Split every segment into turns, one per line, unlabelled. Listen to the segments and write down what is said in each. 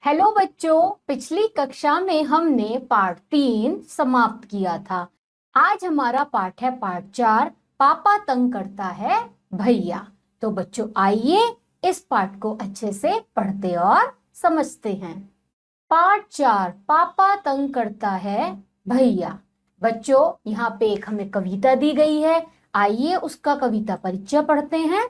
Hello बच्चों, पिछली कक्षा में हमने पाठ 3 समाप्त किया था। आज हमारा पाठ है पाठ 4, पापा तंग करता है भैया। तो बच्चों आइए इस पाठ को अच्छे से पढ़ते और समझते हैं। पाठ 4, पापा तंग करता है भैया। बच्चों यहाँ पे एक हमें कविता दी गई है, आइए उसका कविता परिचय पढ़ते हैं।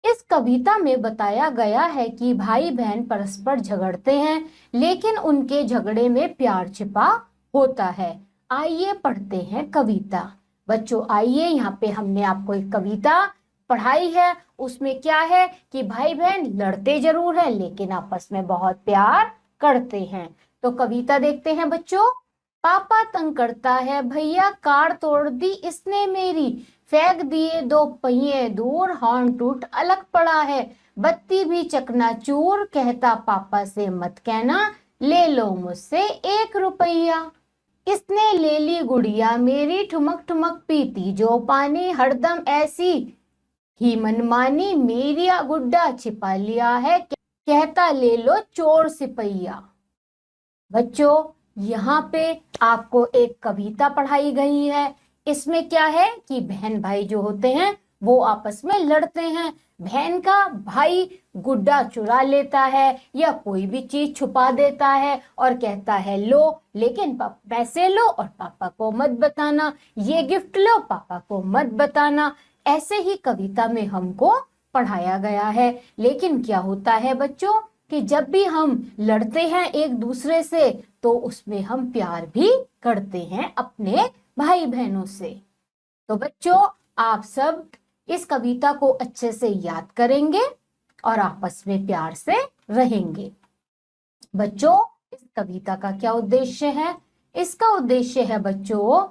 इस कविता में बताया गया है कि भाई बहन परस्पर झगड़ते हैं, लेकिन उनके झगड़े में प्यार छिपा होता है। आइए पढ़ते हैं कविता। बच्चों आइए, यहाँ पे हमने आपको एक कविता पढ़ाई है। उसमें क्या है कि भाई बहन लड़ते जरूर है, लेकिन आपस में बहुत प्यार करते हैं। तो कविता देखते हैं बच्चों। पापा तंग करता है भैया, कार तोड़ दी इसने मेरी, फेंक दिए 2 पहिए दूर, हॉर्न टूट अलग पड़ा है, बत्ती भी चकनाचूर, कहता पापा से मत कहना, ले लो मुझसे 1 रुपया। इसने ले ली गुड़िया मेरी, ठुमक ठुमक पीती जो पानी, हरदम ऐसी ही मनमानी, मेरी गुड्डा छिपा लिया है, कहता ले लो चोर सिपैया। बच्चों यहाँ पे आपको एक कविता पढ़ाई गई है। इसमें क्या है कि बहन भाई जो होते हैं वो आपस में लड़ते हैं। बहन का भाई गुड्डा चुरा लेता है या कोई भी चीज छुपा देता है और कहता है लो, लेकिन पैसे लो और पापा को मत बताना, ये गिफ्ट लो पापा को मत बताना। ऐसे ही कविता में हमको पढ़ाया गया है। लेकिन क्या होता है बच्चों कि जब भी हम लड़ते हैं एक दूसरे से तो उसमें हम प्यार भी करते हैं अपने भाई बहनों से। तो बच्चों आप सब इस कविता को अच्छे से याद करेंगे और आपस में प्यार से रहेंगे। बच्चों इस कविता का क्या उद्देश्य है? इसका उद्देश्य है बच्चों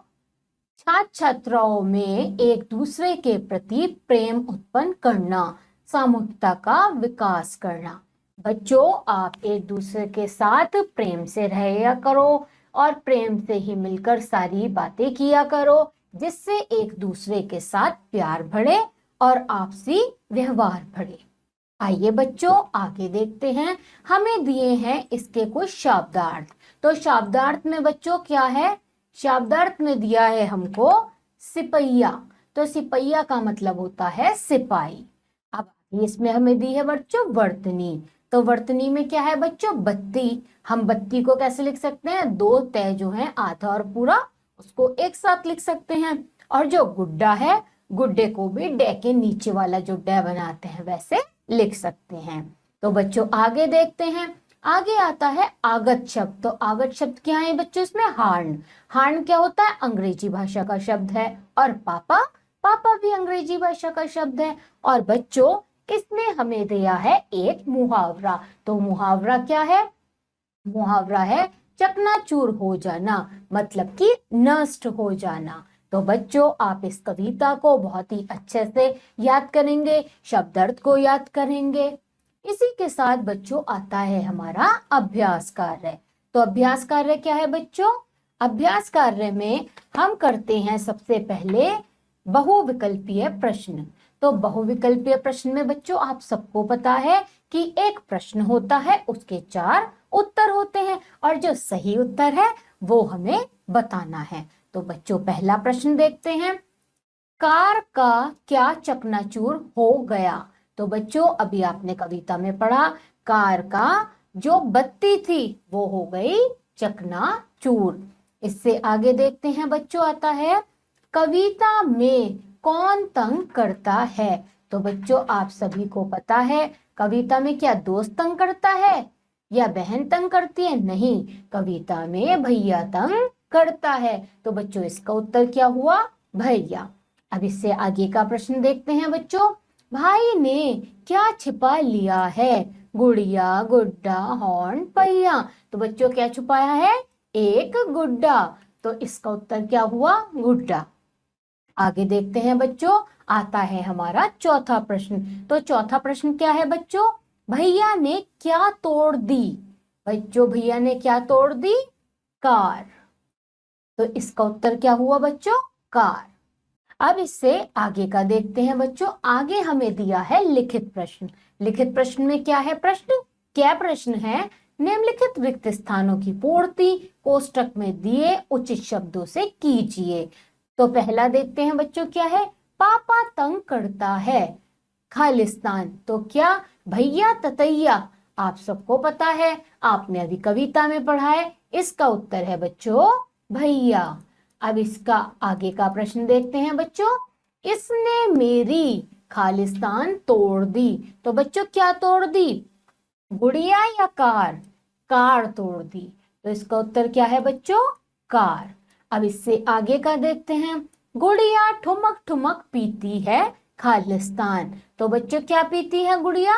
छात्र छात्राओं में एक दूसरे के प्रति प्रेम उत्पन्न करना, सामूहिकता का विकास करना। बच्चों आप एक दूसरे के साथ प्रेम से रहा करो और प्रेम से ही मिलकर सारी बातें किया करो, जिससे एक दूसरे के साथ प्यार बढ़े और आपसी व्यवहार बढ़े। आइए बच्चों आगे देखते हैं। हमें दिए हैं इसके कुछ शब्दार्थ। तो शब्दार्थ में बच्चों क्या है? शब्दार्थ में दिया है हमको सिपैया। तो सिपैया का मतलब होता है सिपाही। अब इसमें हमें दी है बच्चों वर्तनी। तो वर्तनी में क्या है बच्चों? बत्ती। हम बत्ती को कैसे लिख सकते हैं? 2 तय जो है आधा और पूरा, उसको एक साथ लिख सकते हैं। और जो गुड्डा है, गुड्डे को भी डे के नीचे वाला जो डे बनाते हैं वैसे लिख सकते हैं। तो बच्चों आगे देखते हैं। आगे आता है आगत शब्द। तो आगत शब्द क्या है बच्चों? इसमें हार्न। हार्न क्या होता है? अंग्रेजी भाषा का शब्द है। और पापा, पापा भी अंग्रेजी भाषा का शब्द है। और बच्चों इसमें हमें दिया है एक मुहावरा। तो मुहावरा क्या है? मुहावरा है चकनाचूर हो जाना, मतलब कि नष्ट हो जाना। तो बच्चों आप इस कविता को बहुत ही अच्छे से याद करेंगे, शब्दार्थ को याद करेंगे। इसी के साथ बच्चों आता है हमारा अभ्यास कार्य। तो अभ्यास कार्य क्या है बच्चों? अभ्यास कार्य में हम करते हैं सबसे पहले बहुविकल्पीय प्रश्न। तो बहुविकल्पीय प्रश्न में बच्चों आप सबको पता है कि एक प्रश्न होता है, उसके 4 उत्तर होते हैं और जो सही उत्तर है वो हमें बताना है। तो बच्चों पहला प्रश्न देखते हैं। कार का क्या चकनाचूर हो गया? तो बच्चों अभी आपने कविता में पढ़ा, कार का जो बत्ती थी वो हो गई चकनाचूर। इससे आगे देखते हैं बच्चों आता है कविता में कौन तंग करता है? तो बच्चों आप सभी को पता है कविता में क्या दोस्त तंग करता है या बहन तंग करती है? नहीं, कविता में भैया तंग करता है। तो बच्चों इसका उत्तर क्या हुआ? भैया। अब इससे आगे का प्रश्न देखते हैं बच्चों। भाई ने क्या छिपा लिया है? गुड़िया, गुड्डा, हॉर्न, पहिया। तो बच्चों क्या छुपाया है? एक गुड्डा। तो इसका उत्तर क्या हुआ? गुड्डा। आगे देखते हैं बच्चों, आता है हमारा चौथा प्रश्न। तो चौथा प्रश्न क्या है बच्चों? भैया ने क्या तोड़ दी? बच्चों भैया ने क्या तोड़ दी? कार। तो इसका उत्तर क्या हुआ बच्चों? कार। अब इससे आगे का देखते हैं बच्चों। आगे हमें दिया है लिखित प्रश्न। लिखित प्रश्न में क्या है प्रश्न? क्या प्रश्न है निम्नलिखित रिक्त स्थानों की पूर्ति कोष्टक में दिए उचित शब्दों से कीजिए। तो पहला देखते हैं बच्चों क्या है, पापा तंग करता है। खालिस्तान, तो क्या, भैया ततैया। आप सबको पता है, आपने अभी कविता में पढ़ा है, इसका उत्तर है बच्चों भैया। अब इसका आगे का प्रश्न देखते हैं बच्चों, इसने मेरी खालिस्तान तोड़ दी। तो बच्चों क्या तोड़ दी, गुड़िया या कार? कार तोड़ दी। तो इसका उत्तर क्या है बच्चों, कार। अब इससे आगे का देखते हैं, गुड़िया ठुमक ठुमक पीती है खालिस्तान। तो बच्चों क्या पीती है गुड़िया,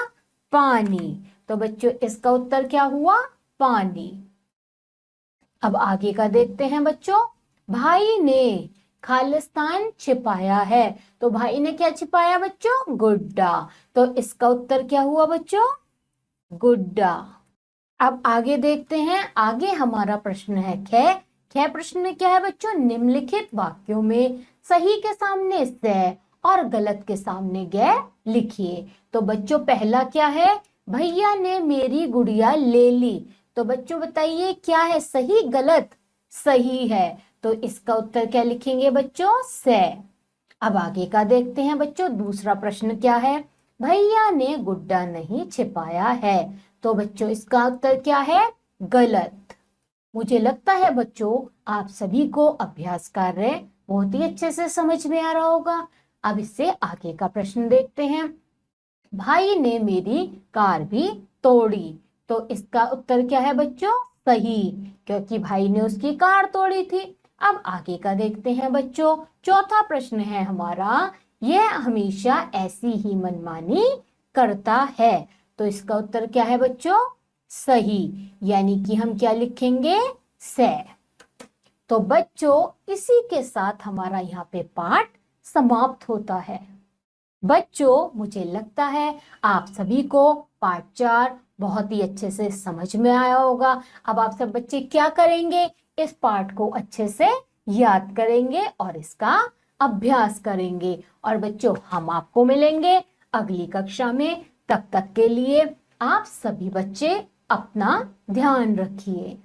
पानी। तो बच्चों इसका उत्तर क्या हुआ, पानी। अब आगे का देखते हैं बच्चों, भाई ने खालिस्तान छिपाया है। तो भाई ने क्या छिपाया बच्चों, गुड्डा। तो इसका उत्तर क्या हुआ बच्चों, गुड्डा। अब आगे देखते हैं, आगे हमारा प्रश्न है ख। ख प्रश्न में क्या है बच्चों, निम्नलिखित वाक्यों में सही के सामने से और गलत के सामने ग लिखिए। तो बच्चों पहला क्या है, भैया ने मेरी गुड़िया ले ली। तो बच्चों बताइए क्या है, सही गलत? सही है। तो इसका उत्तर क्या लिखेंगे बच्चों, से। अब आगे का देखते हैं बच्चों, दूसरा प्रश्न क्या है, भैया ने गुड्डा नहीं छिपाया है। तो बच्चों इसका उत्तर क्या है, गलत। मुझे लगता है बच्चों आप सभी को अभ्यास कार्य बहुत ही अच्छे से समझ में आ रहा होगा। अब इससे आगे का प्रश्न देखते हैं, भाई ने मेरी कार भी तोड़ी। तो इसका उत्तर क्या है बच्चों, सही, क्योंकि भाई ने उसकी कार तोड़ी थी। अब आगे का देखते हैं बच्चों, चौथा प्रश्न है हमारा, यह हमेशा ऐसी ही मनमानी करता है। तो इसका उत्तर क्या है बच्चों, सही, यानी कि हम क्या लिखेंगे, से। तो बच्चों इसी के साथ हमारा यहाँ पे पाठ समाप्त होता है। बच्चों मुझे लगता है आप सभी को पाठ 4 बहुत ही अच्छे से समझ में आया होगा। अब आप सब बच्चे क्या करेंगे, इस पाठ को अच्छे से याद करेंगे और इसका अभ्यास करेंगे। और बच्चों हम आपको मिलेंगे अगली कक्षा में। तब तक के लिए आप सभी बच्चे अपना ध्यान रखिए।